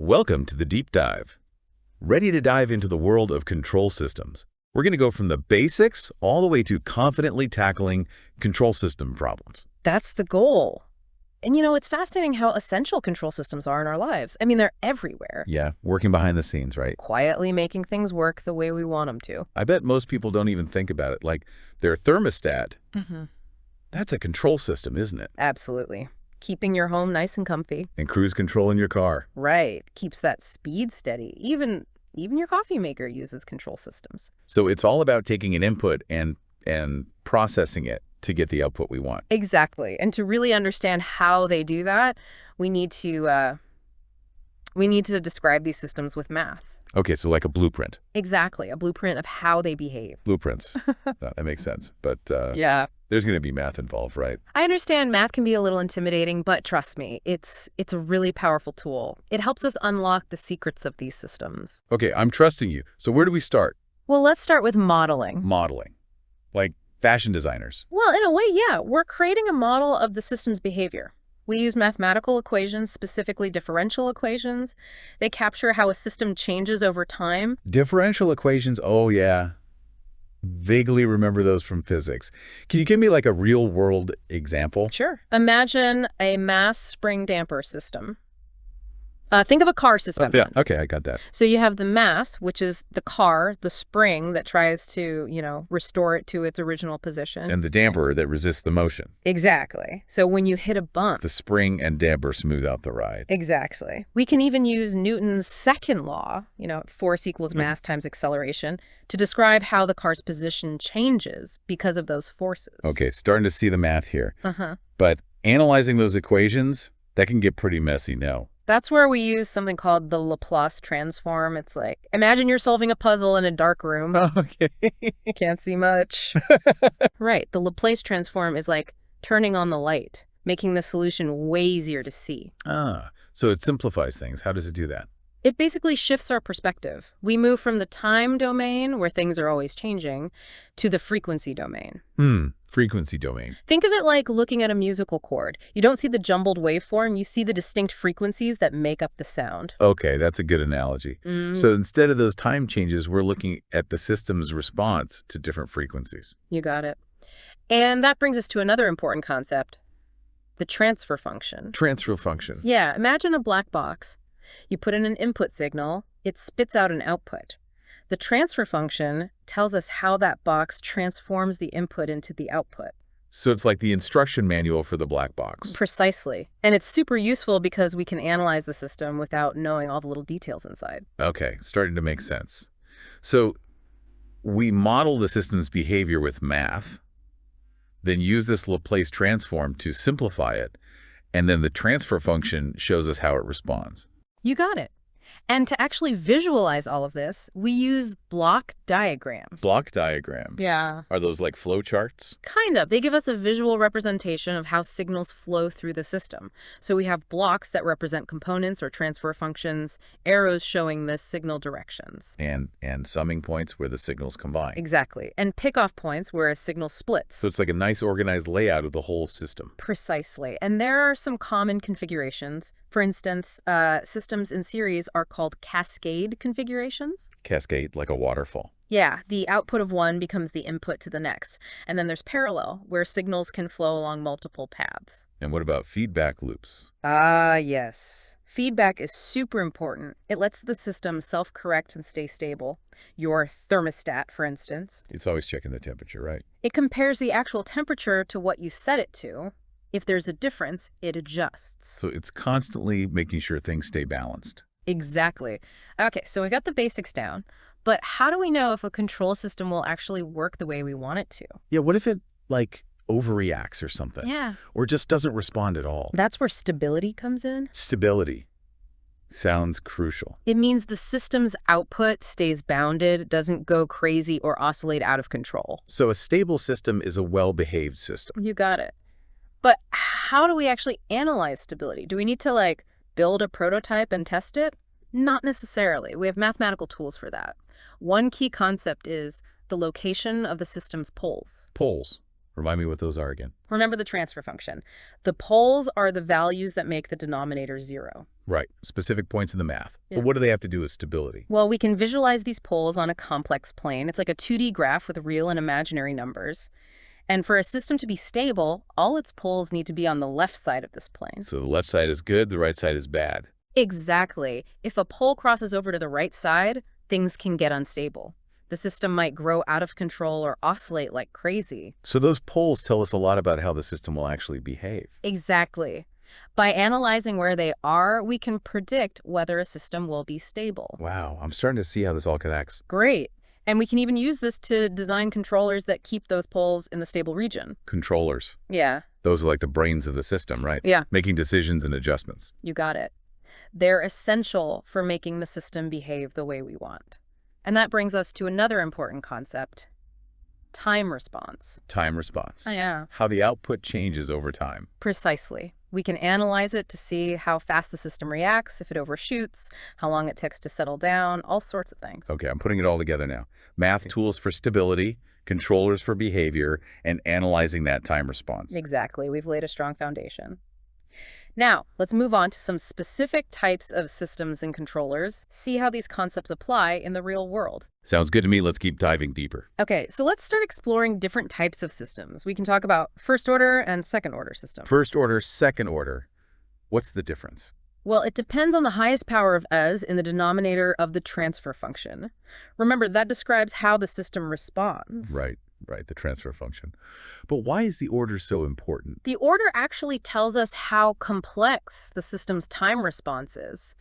Welcome to the Deep Dive. Ready to dive into the world of control systems? We're going to go from the basics all the way to confidently tackling control system problems. That's the goal. And it's fascinating how essential control systems are in our lives. I mean, they're everywhere. Yeah, working behind the scenes, right? Quietly making things work the way we want them to. I bet most people don't even think about it. Like their thermostat, that's a control system, isn't it? Absolutely. Keeping your home nice and comfy. And cruise control in your car. Right. Keeps that speed steady. Even your coffee maker uses control systems. So it's all about taking an input and processing it to get the output we want. Exactly. And to really understand how they do that, we need to describe these systems with math. Okay, so like a blueprint. Exactly. A blueprint of how they behave. Blueprints. That makes sense. But yeah. There's going to be math involved, right? I understand math can be a little intimidating, but trust me, it's a really powerful tool. It helps us unlock the secrets of these systems. Okay, I'm trusting you. So where do we start? Well, let's start with modeling. Modeling. Like fashion designers. Well, in a way, yeah. We're creating a model of the system's behavior. We use mathematical equations, specifically differential equations. They capture how a system changes over time. Differential equations, oh yeah. Vaguely remember those from physics. Can you give me like a real-world example? Sure. Imagine a mass spring damper system. Think of a car suspension. Yeah, okay, I got that. So you have the mass, which is the car, the spring that tries to, restore it to its original position. And the damper that resists the motion. Exactly. So when you hit a bump. The spring and damper smooth out the ride. Exactly. We can even use Newton's second law, force equals mass times acceleration, to describe how the car's position changes because of those forces. Okay, starting to see the math here. But analyzing those equations, that can get pretty messy now. That's where we use something called the Laplace transform. It's like, imagine you're solving a puzzle in a dark room. Okay. Can't see much. Right. The Laplace transform is like turning on the light, making the solution way easier to see. So it simplifies things. How does it do that? It basically shifts our perspective. We move from the time domain, where things are always changing, to the frequency domain. Frequency domain. Think of it like looking at a musical chord. You don't see the jumbled waveform, you see the distinct frequencies that make up the sound. Okay, that's a good analogy. So instead of those time changes, we're looking at the system's response to different frequencies. You got it. And that brings us to another important concept, the transfer function. Transfer function. Yeah, imagine a black box. You put in an input signal, it spits out an output. The transfer function tells us how that box transforms the input into the output. So it's like the instruction manual for the black box. Precisely. And it's super useful because we can analyze the system without knowing all the little details inside. Okay, starting to make sense. So we model the system's behavior with math, then use this Laplace transform to simplify it, and then the transfer function shows us how it responds. You got it. And to actually visualize all of this, we use block diagrams. Block diagrams? Yeah. Are those like flow charts? Kind of. They give us a visual representation of how signals flow through the system. So we have blocks that represent components or transfer functions, arrows showing the signal directions. And summing points where the signals combine. Exactly. And pick-off points where a signal splits. So it's like a nice organized layout of the whole system. Precisely. And there are some common configurations. For instance, systems in series are called cascade configurations. Cascade, like a waterfall. Yeah, the output of one becomes the input to the next. And then there's parallel, where signals can flow along multiple paths. And what about feedback loops? Yes. Feedback is super important. It lets the system self-correct and stay stable. Your thermostat, for instance. It's always checking the temperature, right? It compares the actual temperature to what you set it to. If there's a difference, it adjusts. So it's constantly making sure things stay balanced. Exactly. Okay, so we got the basics down. But how do we know if a control system will actually work the way we want it to? Yeah, what if it, overreacts or something? Yeah. Or just doesn't respond at all? That's where stability comes in. Stability sounds crucial. It means the system's output stays bounded, doesn't go crazy or oscillate out of control. So a stable system is a well-behaved system. You got it. But how do we actually analyze stability? Do we need to, build a prototype and test it? Not necessarily. We have mathematical tools for that. One key concept is the location of the system's poles. Poles. Remind me what those are again. Remember the transfer function. The poles are the values that make the denominator 0. Right. Specific points in the math. Yeah. But what do they have to do with stability? Well, we can visualize these poles on a complex plane. It's like a 2D graph with real and imaginary numbers. And for a system to be stable, all its poles need to be on the left side of this plane. So the left side is good, the right side is bad. Exactly. If a pole crosses over to the right side, things can get unstable. The system might grow out of control or oscillate like crazy. So those poles tell us a lot about how the system will actually behave. Exactly. By analyzing where they are, we can predict whether a system will be stable. Wow, I'm starting to see how this all connects. Great. And we can even use this to design controllers that keep those poles in the stable region. Controllers. Yeah. Those are like the brains of the system, right? Yeah. Making decisions and adjustments. You got it. They're essential for making the system behave the way we want. And that brings us to another important concept, time response. Time response. Oh, yeah. How the output changes over time. Precisely. We can analyze it to see how fast the system reacts, if it overshoots, how long it takes to settle down, all sorts of things. Okay, I'm putting it all together now. Math tools for stability, controllers for behavior, and analyzing that time response. Exactly. We've laid a strong foundation. Now, let's move on to some specific types of systems and controllers, see how these concepts apply in the real world. Sounds good to me. Let's keep diving deeper. Okay, so let's start exploring different types of systems. We can talk about first order and second order systems. First order, second order. What's the difference? Well, it depends on the highest power of "as" in the denominator of the transfer function. Remember, that describes how the system responds. Right, the transfer function. But why is the order so important? The order actually tells us how complex the system's time response is.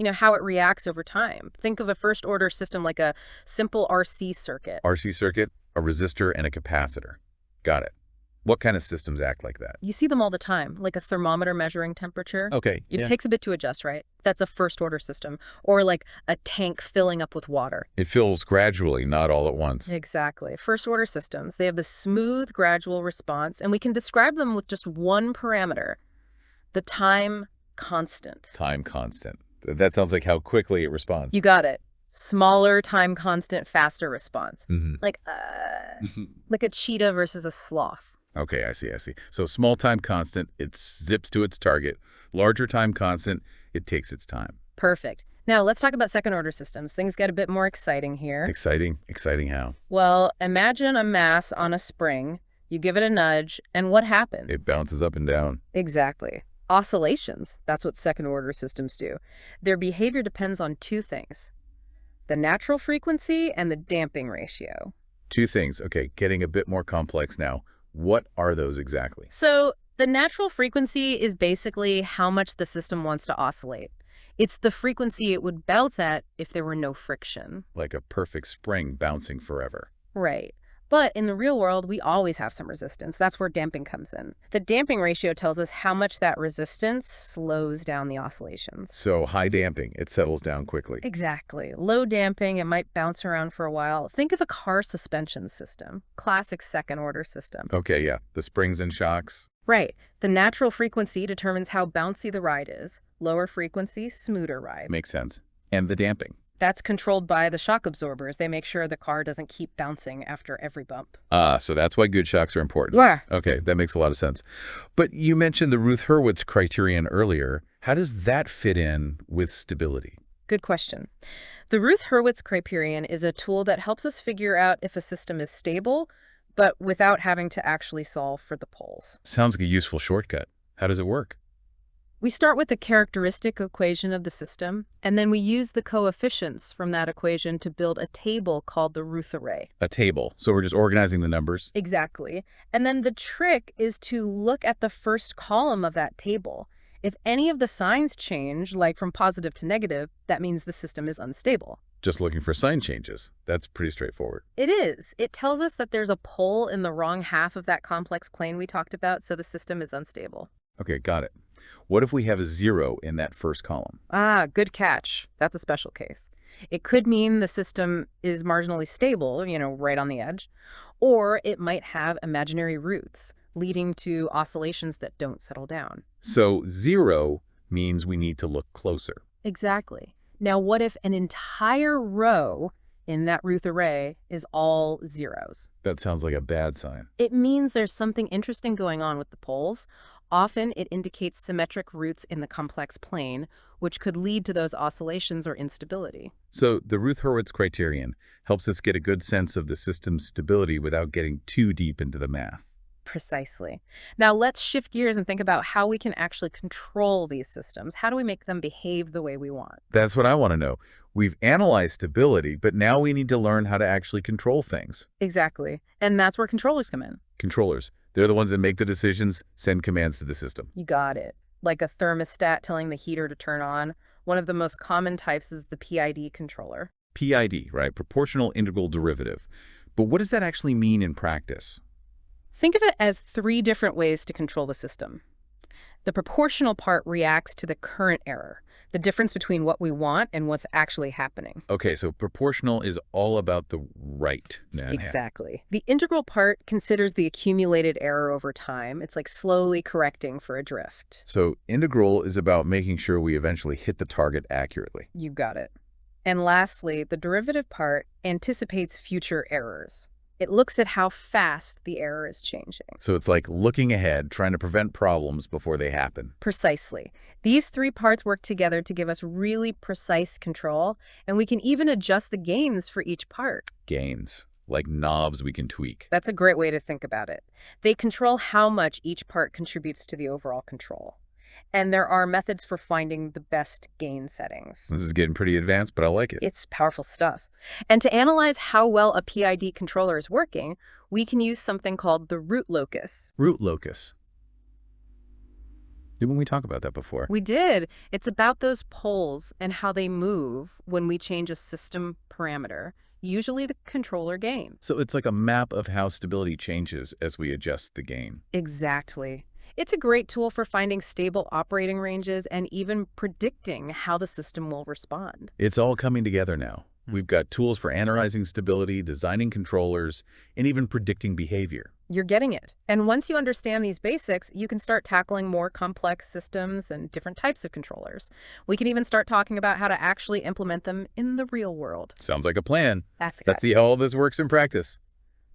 How it reacts over time. Think of a first order system like a simple RC circuit. RC circuit, a resistor, and a capacitor. Got it. What kind of systems act like that? You see them all the time, like a thermometer measuring temperature. Okay, It takes a bit to adjust, right? That's a first order system. Or like a tank filling up with water. It fills gradually, not all at once. Exactly. First order systems, they have this smooth, gradual response, and we can describe them with just one parameter, the time constant. Time constant. That sounds like how quickly it responds. You got it. Smaller time constant, faster response. Like a cheetah versus a sloth. Okay, I see. So small time constant, it zips to its target. Larger time constant, it takes its time. Perfect. Now let's talk about second order systems. Things get a bit more exciting here. Exciting? Exciting how? Well, imagine a mass on a spring. You give it a nudge, and what happens? It bounces up and down. Exactly. Oscillations. That's what second order systems do. Their behavior depends on two things, the natural frequency and the damping ratio. Two things. Okay, getting a bit more complex now. What are those exactly? So the natural frequency is basically how much the system wants to oscillate. It's the frequency it would bounce at if there were no friction. Like a perfect spring bouncing forever. Right. But in the real world, we always have some resistance. That's where damping comes in. The damping ratio tells us how much that resistance slows down the oscillations. So high damping, it settles down quickly. Exactly. Low damping, it might bounce around for a while. Think of a car suspension system. Classic second order system. Okay, yeah. The springs and shocks. Right. The natural frequency determines how bouncy the ride is. Lower frequency, smoother ride. Makes sense. And the damping. That's controlled by the shock absorbers. They make sure the car doesn't keep bouncing after every bump. So that's why good shocks are important. Yeah. Okay, that makes a lot of sense. But you mentioned the Routh-Hurwitz criterion earlier. How does that fit in with stability? Good question. The Routh-Hurwitz criterion is a tool that helps us figure out if a system is stable, but without having to actually solve for the poles. Sounds like a useful shortcut. How does it work? We start with the characteristic equation of the system, and then we use the coefficients from that equation to build a table called the Routh array. A table. So we're just organizing the numbers. Exactly. And then the trick is to look at the first column of that table. If any of the signs change, like from positive to negative, that means the system is unstable. Just looking for sign changes. That's pretty straightforward. It is. It tells us that there's a pole in the wrong half of that complex plane we talked about, so the system is unstable. Okay, got it. What if we have a 0 in that first column? Ah, good catch. That's a special case. It could mean the system is marginally stable, right on the edge, or it might have imaginary roots, leading to oscillations that don't settle down. So 0 means we need to look closer. Exactly. Now, what if an entire row in that Ruth array is all zeros. That sounds like a bad sign. It means there's something interesting going on with the poles. Often it indicates symmetric roots in the complex plane, which could lead to those oscillations or instability. So the Routh-Hurwitz criterion helps us get a good sense of the system's stability without getting too deep into the math. Precisely. Now let's shift gears and think about how we can actually control these systems. How do we make them behave the way we want? That's what I want to know. We've analyzed stability, but now we need to learn how to actually control things. Exactly. And that's where controllers come in. Controllers, they're the ones that make the decisions, send commands to the system. You got it. Like a thermostat telling the heater to turn on. One of the most common types is the PID controller. PID, right? Proportional integral derivative. But what does that actually mean in practice? Think of it as 3 different ways to control the system. The proportional part reacts to the current error, the difference between what we want and what's actually happening. Okay, so proportional is all about the right. Exactly. The integral part considers the accumulated error over time. It's like slowly correcting for a drift. So integral is about making sure we eventually hit the target accurately. You got it. And lastly, the derivative part anticipates future errors. It looks at how fast the error is changing. So it's like looking ahead, trying to prevent problems before they happen. Precisely. These 3 parts work together to give us really precise control, and we can even adjust the gains for each part. Gains, like knobs we can tweak. That's a great way to think about it. They control how much each part contributes to the overall control. And there are methods for finding the best gain settings. This is getting pretty advanced, but I like it. It's powerful stuff. And to analyze how well a PID controller is working, we can use something called the root locus. Root locus. Didn't we talk about that before? We did. It's about those poles and how they move when we change a system parameter, usually the controller gain. So it's like a map of how stability changes as we adjust the gain. Exactly. It's a great tool for finding stable operating ranges and even predicting how the system will respond. It's all coming together now. We've got tools for analyzing stability, designing controllers, and even predicting behavior. You're getting it. And once you understand these basics, you can start tackling more complex systems and different types of controllers. We can even start talking about how to actually implement them in the real world. Sounds like a plan. That's Let's see how all this works in practice.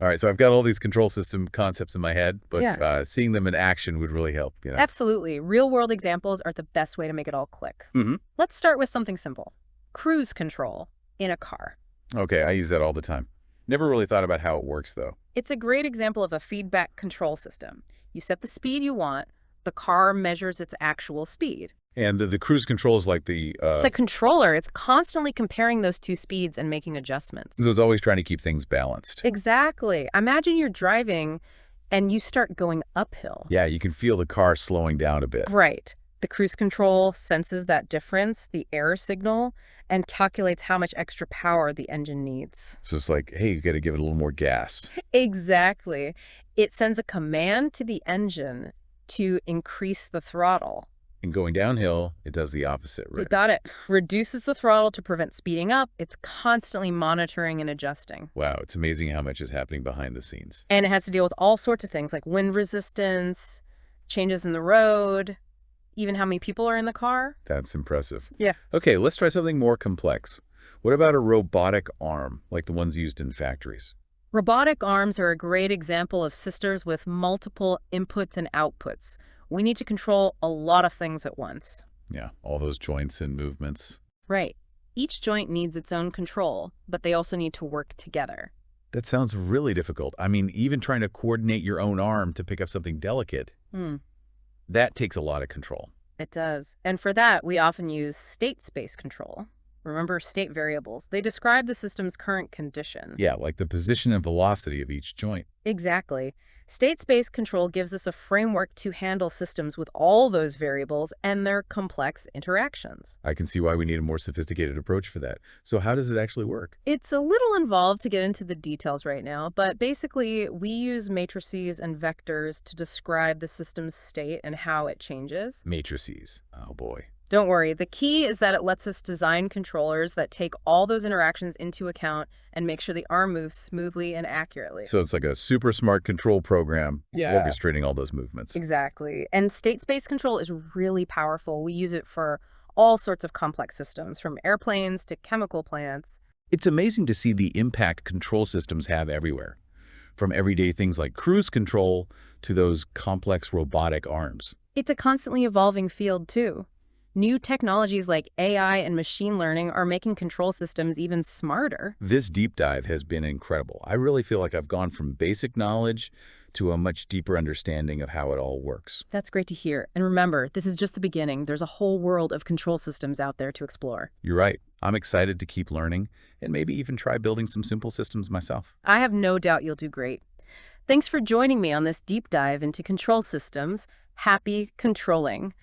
All right, so I've got all these control system concepts in my head, but seeing them in action would really help. Absolutely. Real-world examples are the best way to make it all click. Let's start with something simple. Cruise control in a car. Okay, I use that all the time. Never really thought about how it works, though. It's a great example of a feedback control system. You set the speed you want, the car measures its actual speed. And the cruise control is like It's a controller. It's constantly comparing those 2 speeds and making adjustments. So it's always trying to keep things balanced. Exactly. Imagine you're driving and you start going uphill. Yeah, you can feel the car slowing down a bit. Right. The cruise control senses that difference, the error signal, and calculates how much extra power the engine needs. So it's like, hey, you got to give it a little more gas. Exactly. It sends a command to the engine to increase the throttle. And going downhill, it does the opposite, right? You got it. Reduces the throttle to prevent speeding up. It's constantly monitoring and adjusting. Wow, it's amazing how much is happening behind the scenes. And it has to deal with all sorts of things like wind resistance, changes in the road, even how many people are in the car. That's impressive. Yeah. Okay, let's try something more complex. What about a robotic arm, like the ones used in factories? Robotic arms are a great example of systems with multiple inputs and outputs. We need to control a lot of things at once. Yeah, all those joints and movements. Right. Each joint needs its own control, but they also need to work together. That sounds really difficult. I mean, even trying to coordinate your own arm to pick up something delicate, that takes a lot of control. It does. And for that, we often use state space control. Remember state variables. They describe the system's current condition. Yeah, like the position and velocity of each joint. Exactly. State space control gives us a framework to handle systems with all those variables and their complex interactions. I can see why we need a more sophisticated approach for that. So how does it actually work? It's a little involved to get into the details right now, but basically we use matrices and vectors to describe the system's state and how it changes. Matrices. Oh boy. Don't worry, the key is that it lets us design controllers that take all those interactions into account and make sure the arm moves smoothly and accurately. So it's like a super smart control program orchestrating all those movements. Exactly. And state space control is really powerful. We use it for all sorts of complex systems, from airplanes to chemical plants. It's amazing to see the impact control systems have everywhere, from everyday things like cruise control to those complex robotic arms. It's a constantly evolving field, too. New technologies like AI and machine learning are making control systems even smarter. This deep dive has been incredible. I really feel like I've gone from basic knowledge to a much deeper understanding of how it all works. That's great to hear. And remember, this is just the beginning. There's a whole world of control systems out there to explore. You're right. I'm excited to keep learning and maybe even try building some simple systems myself. I have no doubt you'll do great. Thanks for joining me on this deep dive into control systems. Happy controlling.